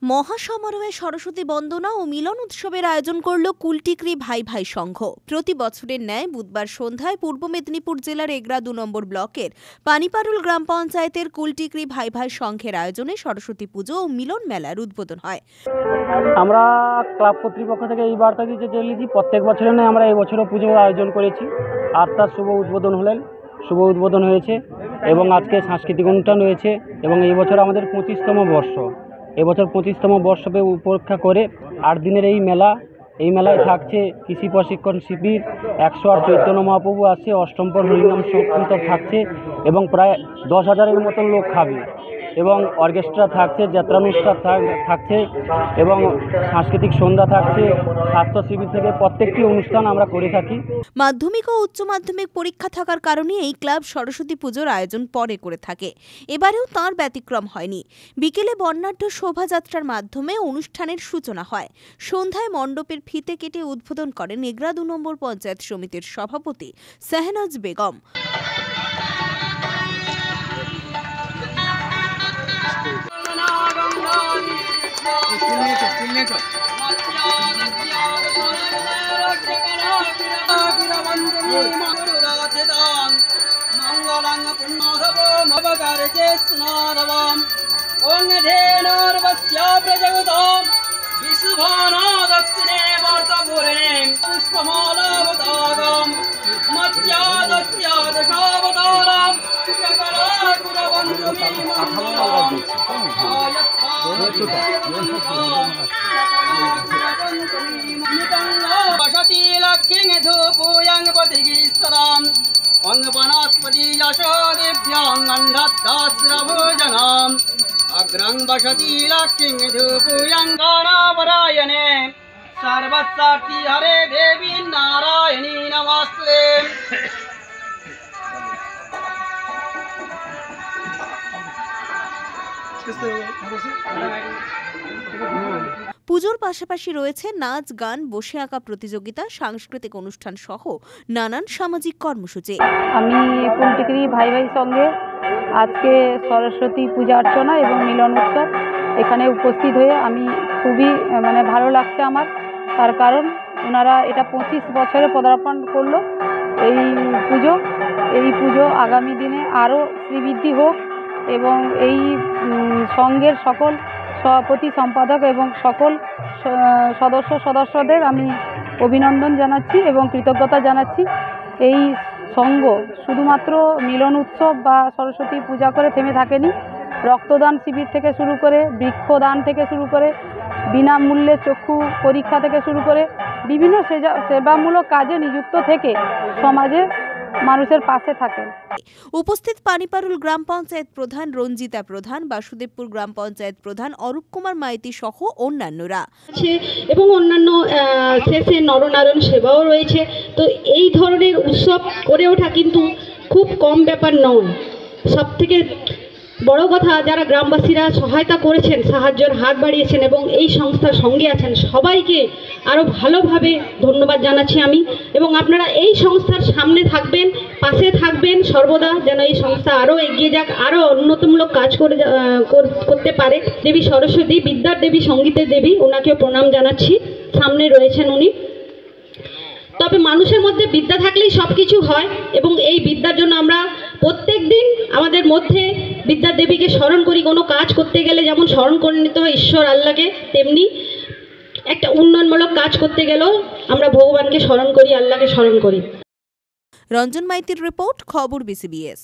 মহাসমারোহে সরস্বতী বন্দনা ও মিলন উৎসবের আয়োজন করল কুলটিক্রি ভাই ভাই সংঘ। প্রতি বছরের ন্যায় বুধবার সন্ধ্যায় পূর্ব মেদিনীপুর জেলার এগরা ২ নম্বর ব্লকের পানিপারুল গ্রাম পঞ্চায়েতের কুলটিক্রি ভাই ভাই সংঘের আয়োজনে সরস্বতী পুজো ও মিলন মেলার উদ্বোধন হয়। আমরা ক্লাব কর্তৃপক্ষ থেকে এই বার্তা দিতে চলেছি, প্রত্যেক বছরের নয় আমরা এই বছরও পুজোর আয়োজন করেছি। আর তার শুভ উদ্বোধন হয়েছে এবং আজকে সাংস্কৃতিক অনুষ্ঠান রয়েছে এবং এই বছর আমাদের ২৫তম বর্ষ। এবছর ২৫তম বর্ষকে উপেক্ষা করে ৮ দিনের এই মেলায় থাকছে কৃষি প্রশিক্ষণ শিবির, ১০৮ চৈতন্য মহাপ্রভু আসছে, অষ্টমপর হরিনাম সংকীর্তন থাকছে এবং প্রায় ১০,০০০-এর মতন লোক খাবে এবং অর্কেস্ট্রা থাকছে, যাত্রানুষ্ঠান থাকছে এবং সাংস্কৃতিক সন্ধ্যা থাকছে। স্বাস্থ্য শিবির থেকে প্রত্যেকটি অনুষ্ঠান আমরা করে থাকি। মাধ্যমিক ও উচ্চ মাধ্যমিক পরীক্ষা থাকার কারণে এই ক্লাব সরস্বতী পুজোর আয়োজন পরে করে থাকে। এবারেও তার ব্যতিক্রম হয়নি। বিকেলে বর্ণাঢ্য শোভাযাত্রার মাধ্যমে অনুষ্ঠানের সূচনা হয়। সন্ধ্যায় মণ্ডপের ফিতে কেটে উদ্বোধন করেন এগরা ২ নম্বর পঞ্চায়েত সমিতির সভাপতি শাহনাজ বেগম। अग्रं वसति लक्ष्मीं धूपूयं गानापरायणे सर्वसाक्षी हरे देवी नारायणी नमस्ते। পুজোর পাশাপাশি রয়েছে নাচ, গান, বসে আঁকা প্রতিযোগিতা, সাংস্কৃতিক অনুষ্ঠান সহ নানান সামাজিক কর্মসূচি। আমি কুলটিক্রি ভাই ভাই সঙ্গে আজকে সরস্বতী পূজা অর্চনা এবং মিলন উৎসব এখানে উপস্থিত হয়ে আমি খুবই ভালো লাগছে আমার। তার কারণ ওনারা এটা ২৫ বছরে পদার্পণ করলো এই পুজো আগামী দিনে আরও শ্রীবৃদ্ধি হোক এবং এই সংঘের সকল সভাপতি, সম্পাদক এবং সকল সদস্যদের আমি অভিনন্দন জানাচ্ছি এবং কৃতজ্ঞতা জানাচ্ছি। এই সংঘ শুধুমাত্র মিলন উৎসব বা সরস্বতী পূজা করে থেমে থাকেনি। রক্তদান শিবির থেকে শুরু করে, বৃক্ষদান থেকে শুরু করে, বিনামূল্যে চক্ষু পরীক্ষা থেকে শুরু করে বিভিন্ন সেবামূলক কাজে নিযুক্ত থেকে সমাজে মানুষের পাশে থাকে। উপস্থিত পানিপারুল গ্রাম পঞ্চায়েত প্রধান রঞ্জিতা প্রধান, বাসুদেবপুর গ্রাম পঞ্চায়েত প্রধান অরূপ কুমার মাইতি সহ অন্যান্যরা এবং অন্যান্য শেষে নরনারায়ণ সেবাও রয়েছে। তো এই ধরনের উৎসব করে ওঠা কিন্তু খুব কম ব্যাপার নয়। সবথেকে বড় কথা, যারা গ্রামবাসীরা সহায়তা করেছেন, সাহায্যের হাত বাড়িয়েছেন এবং এই সংস্থার সঙ্গে আছেন, সবাইকে আরও ভালোভাবে ধন্যবাদ জানাচ্ছি আমি। এবং আপনারা এই সংস্থার সামনে থাকবেন, পাশে থাকবেন সর্বদা, যেন এই সংস্থা আরও এগিয়ে যাক, আরও উন্নতিমূলক কাজ করতে পারে। দেবী সরস্বতী, বিদ্যার দেবী, সঙ্গীতের দেবী, ওনাকেও প্রণাম জানাচ্ছি। সামনে রয়েছেন উনি। তবে মানুষের মধ্যে বিদ্যা থাকলেই সব কিছু হয় এবং এই বিদ্যার জন্য আমরা প্রত্যেক দিন আমাদের মধ্যে বিদ্যা দেবীকে স্মরণ করি। কোনো কাজ করতে গেলে যেমন স্মরণ করে নিতে হয় ঈশ্বর আল্লাহকে, তেমনি একটা উন্নয়নমূলক কাজ করতে গেলেও আমরা ভগবানকে স্মরণ করি, আল্লাহকে স্মরণ করি। রঞ্জন মাইতির রিপোর্ট, খবর BCBS।